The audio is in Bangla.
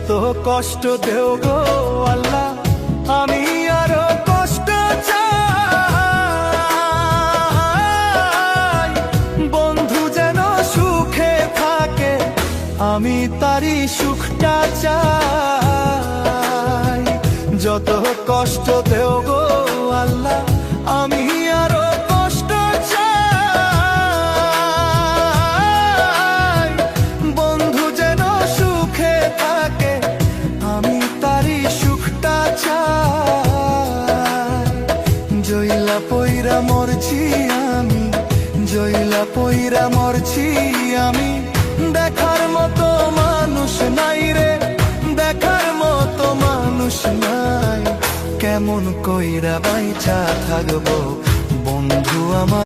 যত কষ্ট দেও গো আল্লাহ, আমি আরো কষ্ট চাই। বন্ধু যেন সুখে থাকে, আমি তারই সুখটা চাই। যত কষ্ট দেও গো আল্লাহ, আমি আরো কষ্ট চাই। বন্ধু যেন সুখে থাকে, আমি তারই সুখটা চাই। জইলা পইরা মরছি আমি, জইলা পইরা মরছি আমি, দেখার মতো মানুষ নাই রে, দেখার মতো মানুষ নাই। কেমন কইরা বাইচা থাকবো বন্ধু আমার।